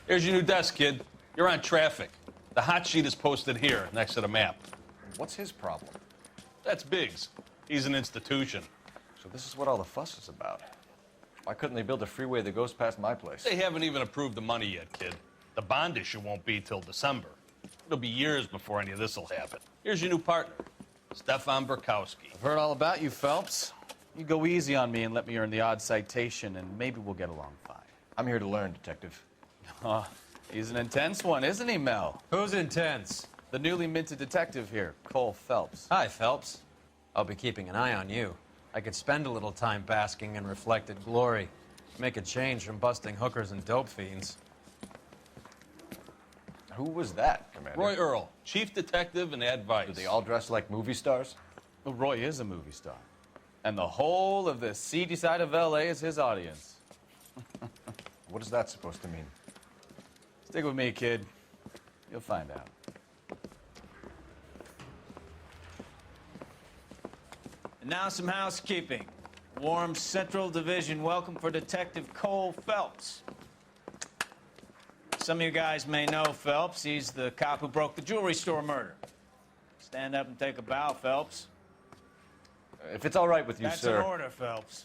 Here's your new desk, kid. You're on traffic. The hot sheet is posted here, next to the map. What's his problem? That's Biggs. He's an institution. So this is what all the fuss is about. Why couldn't they build a freeway that goes past my place? They haven't even approved the money yet, kid. The bond issue won't be till December. It'll be years before any of this will happen. Here's your new partner, Stefan Burkowski. I've heard all about you, Phelps. You go easy on me and let me earn the odd citation, and maybe we'll get along fine. I'm here to learn, Detective. Oh, he's an intense one, isn't he, Mel? Who's intense? The newly minted detective here, Cole Phelps. Hi, Phelps. I'll be keeping an eye on you. I could spend a little time basking in reflected glory. Make a change from busting hookers and dope fiends. Who was that, Commander? Roy Earl, chief detective and advice. Do they all dress like movie stars? Well, Roy is a movie star. And the whole of the seedy side of L.A. is his audience. What is that supposed to mean? Stick with me, kid. You'll find out. And now some housekeeping. Warm Central Division welcome for Detective Cole Phelps. Some of you guys may know Phelps. He's the cop who broke the jewelry store murder. Stand up and take a bow, Phelps. If it's all right with you, That's sir. an order, Phelps.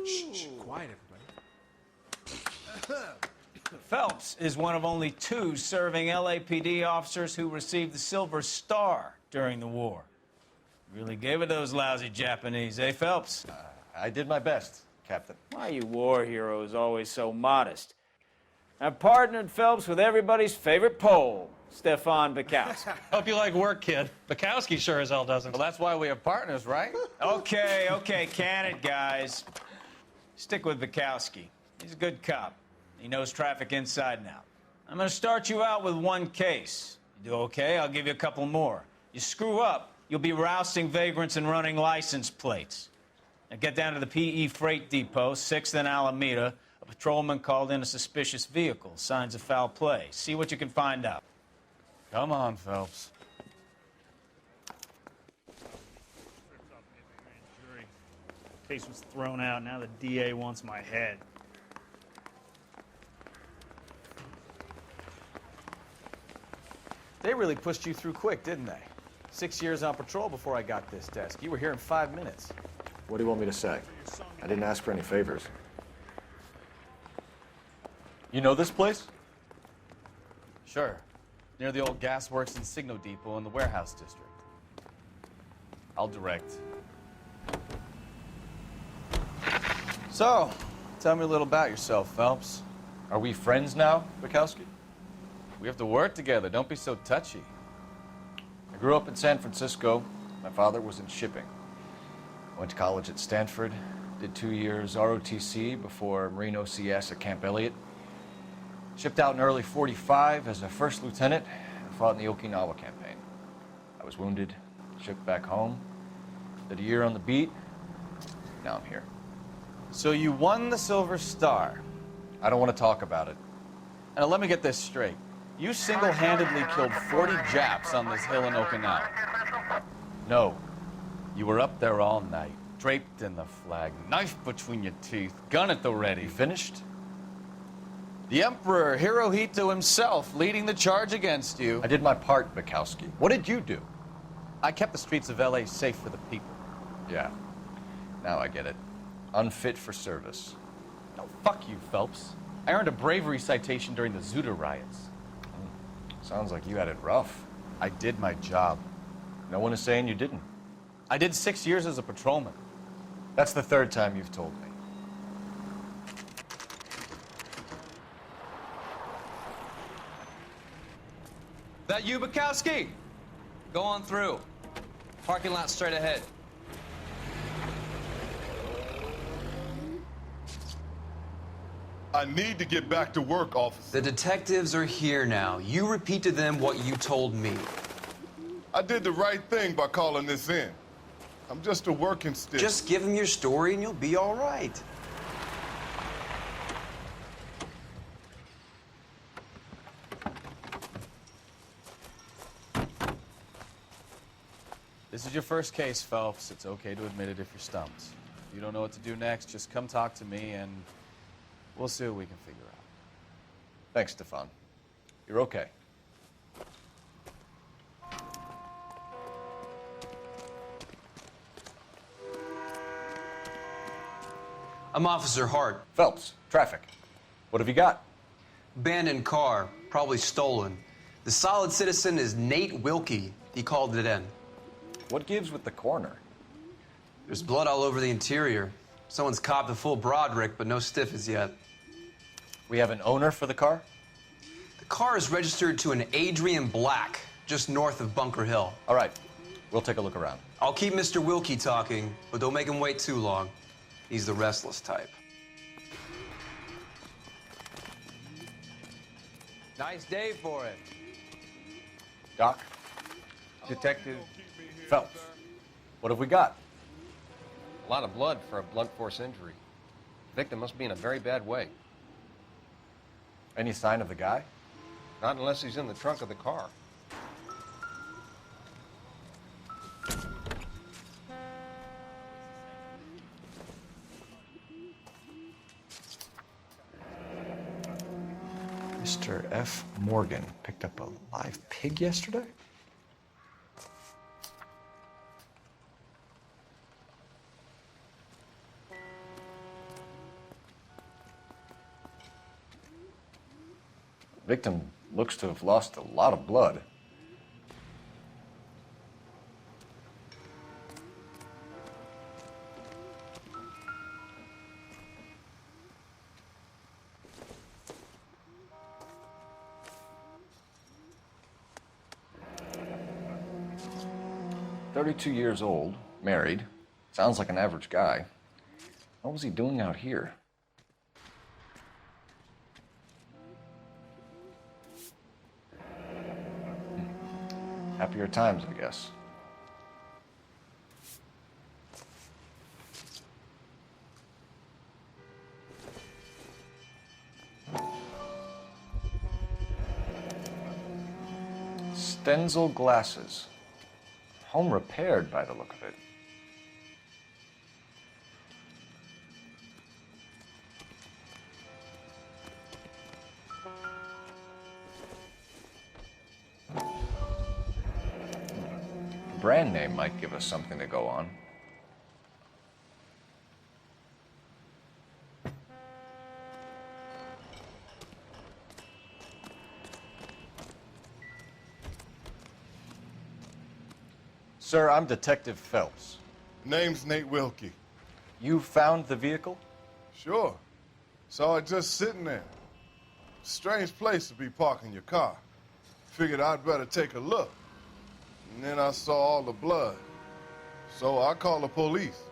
Shh, quiet, everybody. Phelps is one of only 2 serving LAPD officers who received the Silver Star during the war. Really gave it those lousy Japanese, eh, Phelps? I did my best, Captain. Why are you war heroes always so modest? I've partnered Phelps with everybody's favorite Pole, Stefan Burkowski. Hope you like work, kid. Bukowski sure as hell doesn't. Well, that's why we have partners, right? Okay, can it, guys. Stick with Burkowski. He's a good cop. He knows traffic inside and out. I'm gonna start you out with 1 case. You do okay, I'll give you a couple more. You screw up, you'll be rousting vagrants and running license plates. Now get down to the PE Freight Depot, 6th and Alameda. A patrolman called in a suspicious vehicle, signs of foul play. See what you can find out. Come on, Phelps. Case was thrown out. Now the DA wants my head. They really pushed you through quick, didn't they? 6 years on patrol before I got this desk. You were here in 5 minutes. What do you want me to say? I didn't ask for any favors. You know this place? Sure. Near the old gasworks and Signo Depot in the warehouse district. I'll direct. So, tell me a little about yourself, Phelps. Are we friends now, Bukowski? We have to work together. Don't be so touchy. I grew up in San Francisco. My father was in shipping. Went to college at Stanford. Did 2 years ROTC before Marine OCS at Camp Elliott. Shipped out in early '45 as a first lieutenant and fought in the Okinawa campaign. I was wounded, shipped back home, did a year on the beat. Now I'm here. So you won the Silver Star. I don't want to talk about it. And let me get this straight. You single-handedly killed 40 Japs on this hill in Okinawa. No. You were up there all night, draped in the flag, knife between your teeth, gun at the ready. You finished? The Emperor Hirohito himself leading the charge against you. I did my part, Bukowski. What did you do? I kept the streets of L.A. safe for the people. Yeah. Now I get it. Unfit for service. No, fuck you, Phelps. I earned a bravery citation during the Zuda riots. Sounds like you had it rough. I did my job. No one is saying you didn't. I did 6 years as a patrolman. That's the 3rd time you've told me. That you, Bukowski? Go on through. Parking lot straight ahead. I need to get back to work, officer. The detectives are here now. You repeat to them what you told me. I did the right thing by calling this in. I'm just a working stick. Just give them your story and you'll be all right. This is your first case, Phelps. It's okay to admit it if you're stumped. If you don't know what to do next, just come talk to me and we'll see what we can figure out. Thanks, Stefan. You're okay. I'm Officer Hart. Phelps, traffic. What have you got? Abandoned car, probably stolen. The solid citizen is Nate Wilkie. He called it in. What gives with the coroner? There's blood all over the interior. Someone's copped a full Broderick, but no stiff as yet. We have an owner for the car? The car is registered to an Adrian Black, just north of Bunker Hill. All right, we'll take a look around. I'll keep Mr. Wilkie talking, but don't make him wait too long. He's the restless type. Nice day for it. Doc? Detective, Phelps, what have we got? a lot of blood for a blunt force injury. The victim must be in a very bad way. Any sign of the guy? Not unless he's in the trunk of the car. Mr. F. Morgan picked up a live pig yesterday? Victim looks to have lost a lot of blood. "32 years old, married. Sounds like an average guy. What was he doing out here?" Happier times, I guess. Stenzel glasses. Home repaired by the look of it. Brand name might give us something to go on. Sir, I'm Detective Phelps. Name's Nate Wilkie. You found the vehicle? Sure. Saw it just sitting there. Strange place to be parking your car. Figured I'd better take a look. And then I saw all the blood. So I called the police.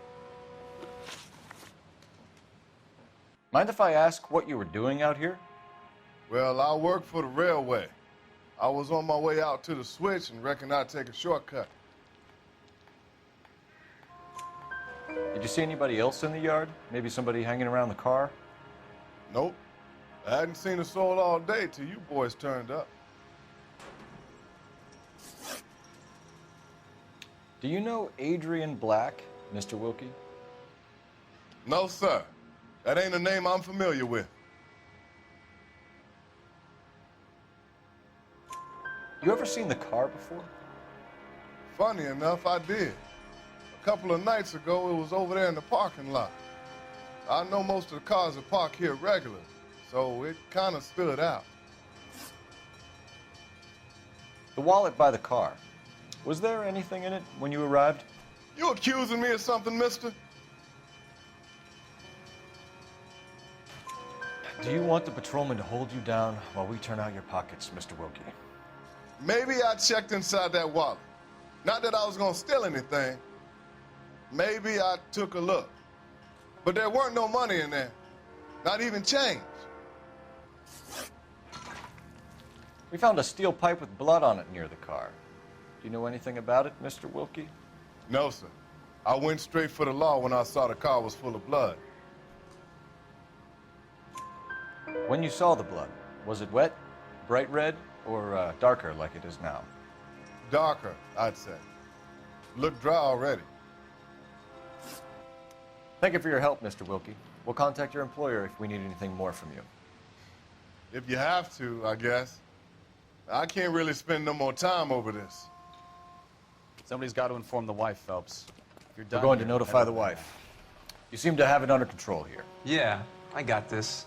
Mind if I ask what you were doing out here? Well, I work for the railway. I was on my way out to the switch and reckoned I'd take a shortcut. Did you see anybody else in the yard? Maybe somebody hanging around the car? Nope. I hadn't seen a soul all day till you boys turned up. Do you know Adrian Black, Mr. Wilkie? No, sir. That ain't a name I'm familiar with. You ever seen the car before? Funny enough, I did. A couple of nights ago, it was over there in the parking lot. I know most of the cars are parked here regularly, so it kind of stood out. The wallet by the car. Was there anything in it when you arrived? You accusing me of something, mister? Do you want the patrolman to hold you down while we turn out your pockets, Mr. Wilkie? Maybe I checked inside that wallet. Not that I was gonna steal anything. Maybe I took a look. But there weren't no money in there. Not even change. We found a steel pipe with blood on it near the car. Do you know anything about it, Mr. Wilkie? No, sir. I went straight for the law when I saw the car was full of blood. When you saw the blood, was it wet, bright red, or darker like it is now? Darker, I'd say. Looked dry already. Thank you for your help, Mr. Wilkie. We'll contact your employer if we need anything more from you. If you have to, I guess. I can't really spend no more time over this. Somebody's got to inform the wife, Phelps. If you're done We're going to here, notify head the over there. wife. You seem to have it under control here. Yeah, I got this.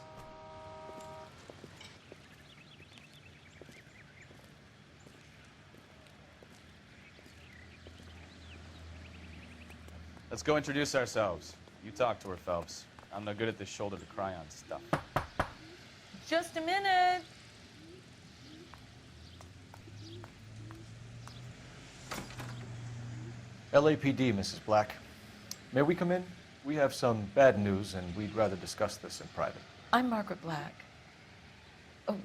Let's go introduce ourselves. You talk to her, Phelps. I'm no good at this shoulder to cry on stuff. Just a minute. LAPD, Mrs. Black. May we come in? We have some bad news, and we'd rather discuss this in private. I'm Margaret Black.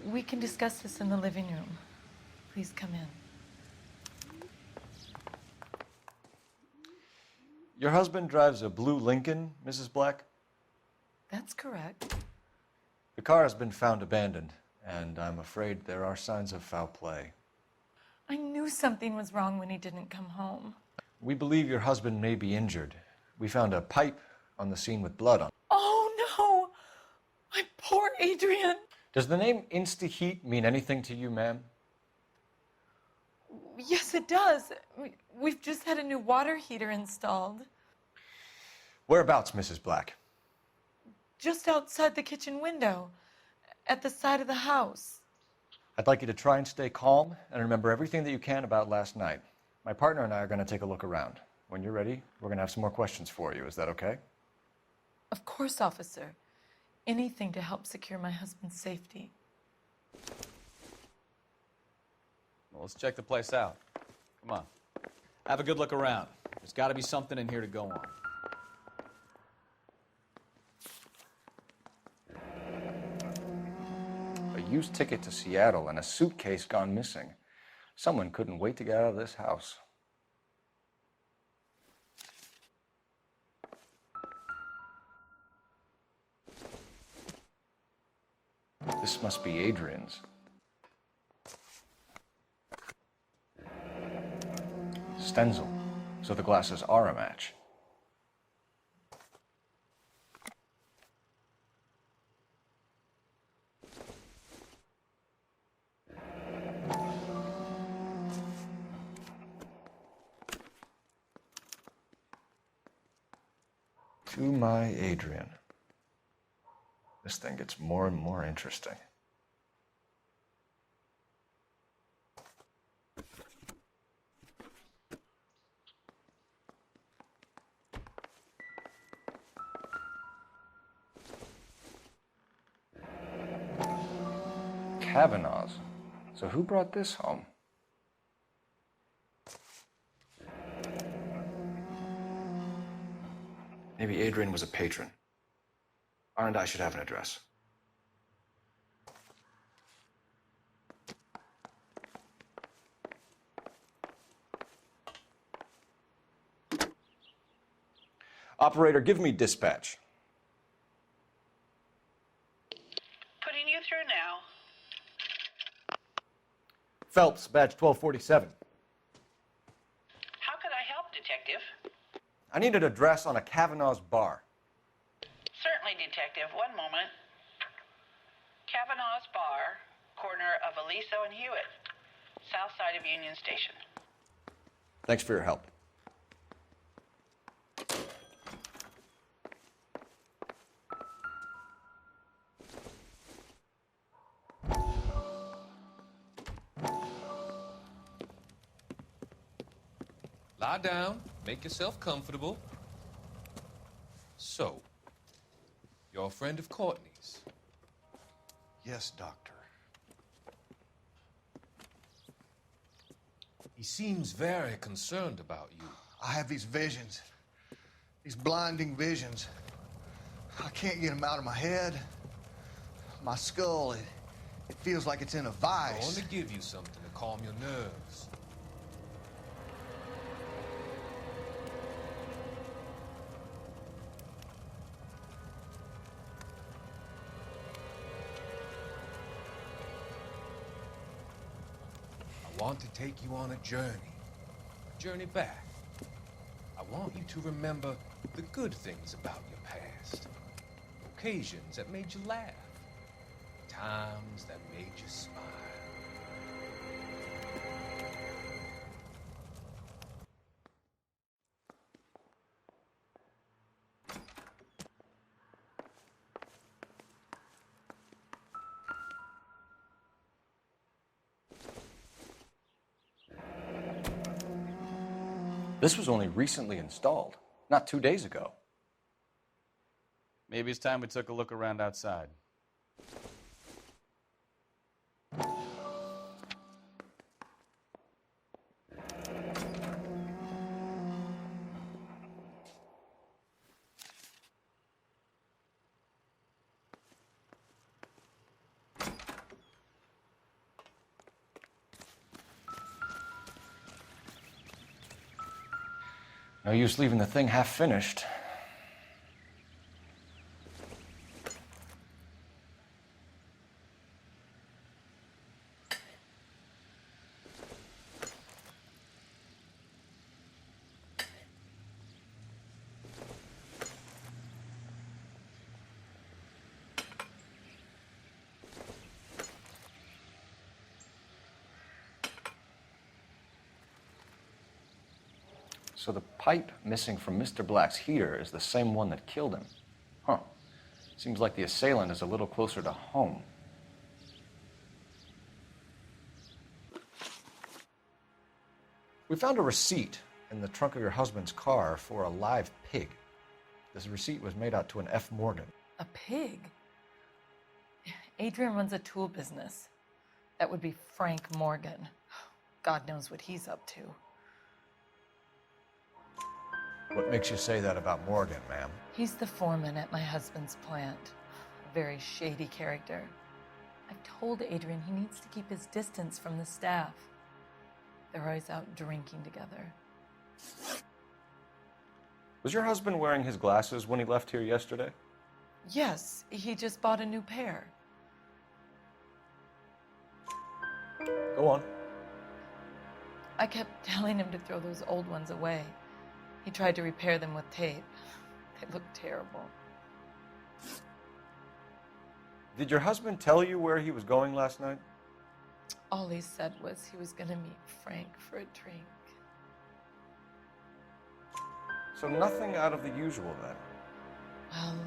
We can discuss this in the living room. Please come in. Your husband drives a blue Lincoln, Mrs. Black? That's correct. The car has been found abandoned, and I'm afraid there are signs of foul play. I knew something was wrong when he didn't come home. We believe your husband may be injured. We found a pipe on the scene with blood on it. Oh, no! My poor Adrian! Does the name Insta-Heat mean anything to you, ma'am? Yes, it does. We've just had a new water heater installed. Whereabouts, Mrs. Black? Just outside the kitchen window, at the side of the house. I'd like you to try and stay calm and remember everything that you can about last night. My partner and I are going to take a look around. When you're ready, we're going to have some more questions for you. Is that okay? Of course, officer. Anything to help secure my husband's safety. Well, let's check the place out. Come on. Have a good look around. There's got to be something in here to go on. A used ticket to Seattle and a suitcase gone missing. Someone couldn't wait to get out of this house. This must be Adrian's. Stenzel. So the glasses are a match. To my Adrian. This thing gets more and more interesting. Kavanaugh's. So who brought this home? Maybe Adrian was a patron. R&I should have an address. Operator, give me dispatch. Putting you through now. Phelps, badge 1247. How could I help, Detective? I need an address on a Kavanaugh's bar. Certainly, Detective. One moment. Kavanaugh's Bar, corner of Aliso and Hewitt, south side of Union Station. Thanks for your help. Lie down, make yourself comfortable. So, you're a friend of Courtney's? Yes, Doctor. He seems very concerned about you. I have these visions, these blinding visions. I can't get them out of my head. My skull, it feels like it's in a I vice. want to give you something to calm your nerves. I want to take you on a journey back. I want you to remember the good things about your past, occasions that made you laugh, times that made you smile. This was only recently installed, not 2 days ago. Maybe it's time we took a look around outside. No use leaving the thing half finished. So the pipe missing from Mr. Black's heater is the same one that killed him. Huh. Seems like the assailant is a little closer to home. We found a receipt in the trunk of your husband's car for a live pig. This receipt was made out to an F. Morgan. A pig? Adrian runs a tool business. That would be Frank Morgan. God knows what he's up to. What makes you say that about Morgan, ma'am? He's the foreman at my husband's plant. A very shady character. I've told Adrian he needs to keep his distance from the staff. They're always out drinking together. Was your husband wearing his glasses when he left here yesterday? Yes, he just bought a new pair. Go on. I kept telling him to throw those old ones away. He tried to repair them with tape. They look terrible. Did your husband tell you where he was going last night? All he said was he was going to meet Frank for a drink. So nothing out of the usual then? Well,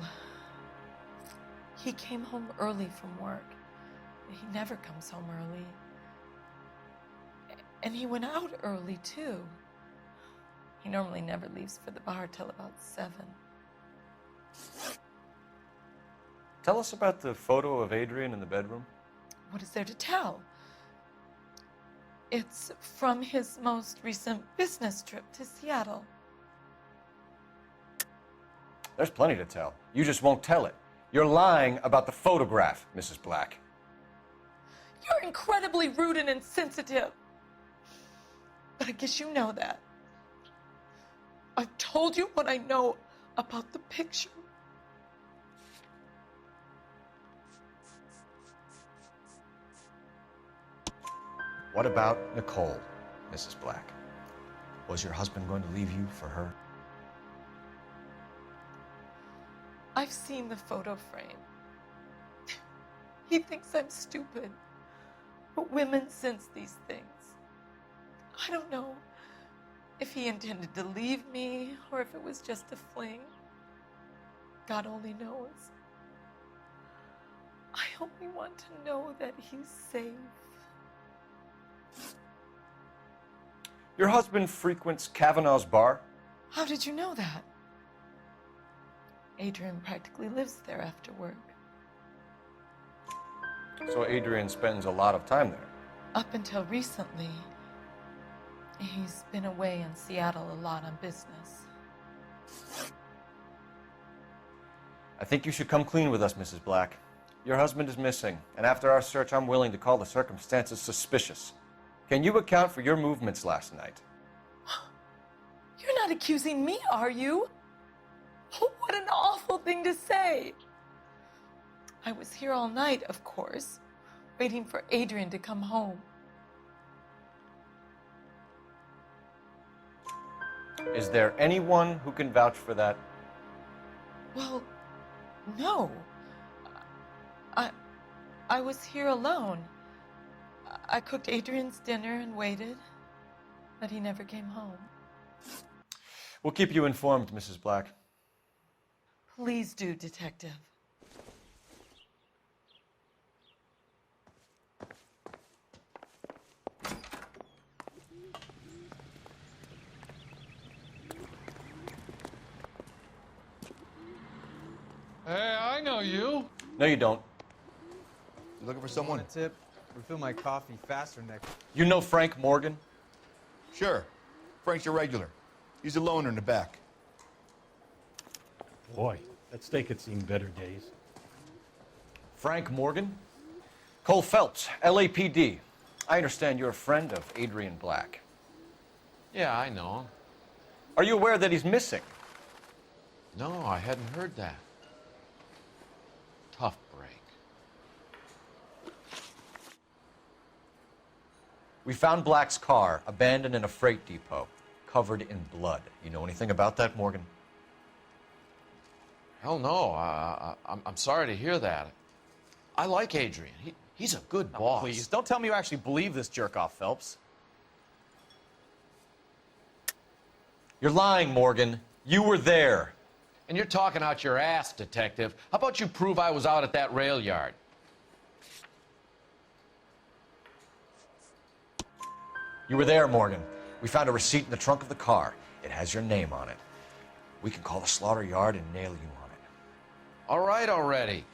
he came home early from work. He never comes home early. And he went out early, too. He normally never leaves for the bar till about 7. Tell us about the photo of Adrian in the bedroom. What is there to tell? It's from his most recent business trip to Seattle. There's plenty to tell. You just won't tell it. You're lying about the photograph, Mrs. Black. You're incredibly rude and insensitive. But I guess you know that. I've told you what I know about the picture. What about Nicole, Mrs. Black? Was your husband going to leave you for her? I've seen the photo frame. He thinks I'm stupid. But women sense these things. I don't know if he intended to leave me or if it was just a fling. God only knows. I only want to know that he's safe. Your husband frequents Kavanaugh's bar? How did you know that? Adrian practically lives there after work. So Adrian spends a lot of time there? Up until recently, he's been away in Seattle a lot on business. I think you should come clean with us, Mrs. Black. Your husband is missing, and after our search, I'm willing to call the circumstances suspicious. Can you account for your movements last night? You're not accusing me, are you? What an awful thing to say. I was here all night, of course, waiting for Adrian to come home. Is there anyone who can vouch for that? Well, no. I was here alone. I cooked Adrian's dinner and waited, but he never came home. We'll keep you informed, Mrs. Black. Please do, Detective. Hey, I know you. No, you don't. You looking for someone? Want a tip? Refill my coffee faster next. You know Frank Morgan? Sure. Frank's your regular. He's a loner in the back. Boy, that steak had seen better days. Frank Morgan? Cole Phelps, LAPD. I understand you're a friend of Adrian Black. Yeah, I know him. Are you aware that he's missing? No, I hadn't heard that. Tough break. We found Black's car abandoned in a freight depot, covered in blood. You know anything about that, Morgan? Hell no. I'm sorry to hear that. I like Adrian. He's a good boss. Please, don't tell me you actually believe this jerk-off, Phelps. You're lying, Morgan. You were there. And you're talking out your ass, Detective. How about you prove I was out at that rail yard? You were there, Morgan. We found a receipt in the trunk of the car. It has your name on it. We can call the slaughter yard and nail you on it. All right already.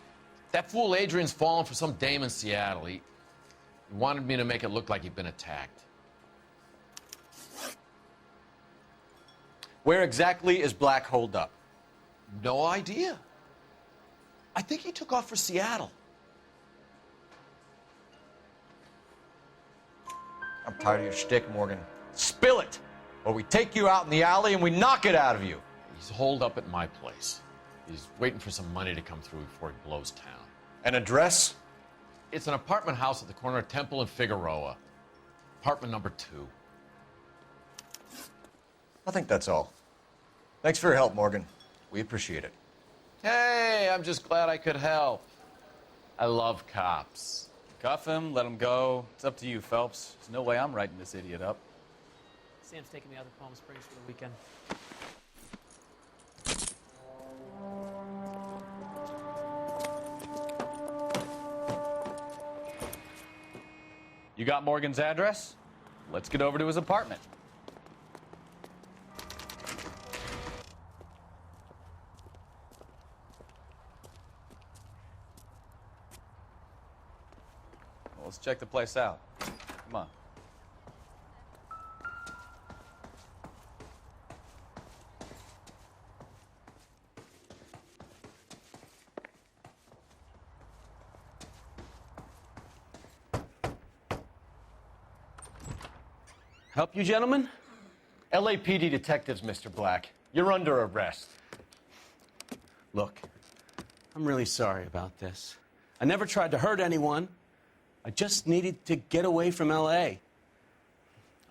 That fool Adrian's fallen for some dame in Seattle. He wanted me to make it look like he'd been attacked. Where exactly is Black holed up? No idea. I think he took off for Seattle. I'm tired of your shtick, Morgan. Spill it, or we take you out in the alley and we knock it out of you. He's holed up at my place. He's waiting for some money to come through before he blows town. An address? It's an apartment house at the corner of Temple and Figueroa. Apartment number 2. I think that's all. Thanks for your help, Morgan. We appreciate it. Hey, I'm just glad I could help. I love cops. Cuff him, let him go. It's up to you, Phelps. There's no way I'm writing this idiot up. Sam's taking me out to Palm Springs for the weekend. You got Morgan's address? Let's get over to his apartment. Well, let's check the place out. Come on. Help you, gentlemen? LAPD detectives, Mr. Black. You're under arrest. Look, I'm really sorry about this. I never tried to hurt anyone. I just needed to get away from L.A.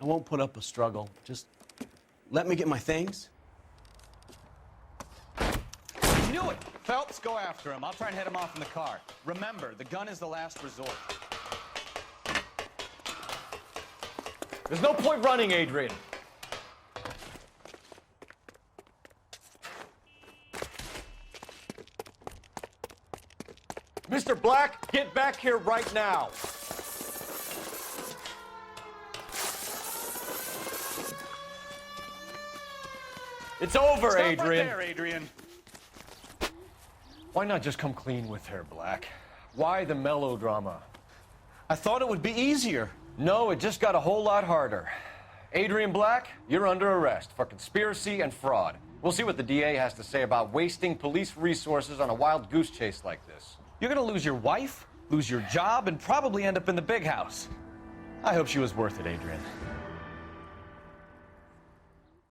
I won't put up a struggle. Just let me get my things. I knew it! Phelps, go after him. I'll try and head him off in the car. Remember, the gun is the last resort. There's no point running, Adrian. Mr. Black, get back here right now. It's over, Stop Adrian. right there, Adrian. Why not just come clean with her, Black? Why the melodrama? I thought it would be easier. No, it just got a whole lot harder. Adrian Black, you're under arrest for conspiracy and fraud. We'll see what the DA has to say about wasting police resources on a wild goose chase like this. You're gonna lose your wife, lose your job, and probably end up in the big house. I hope she was worth it, Adrian.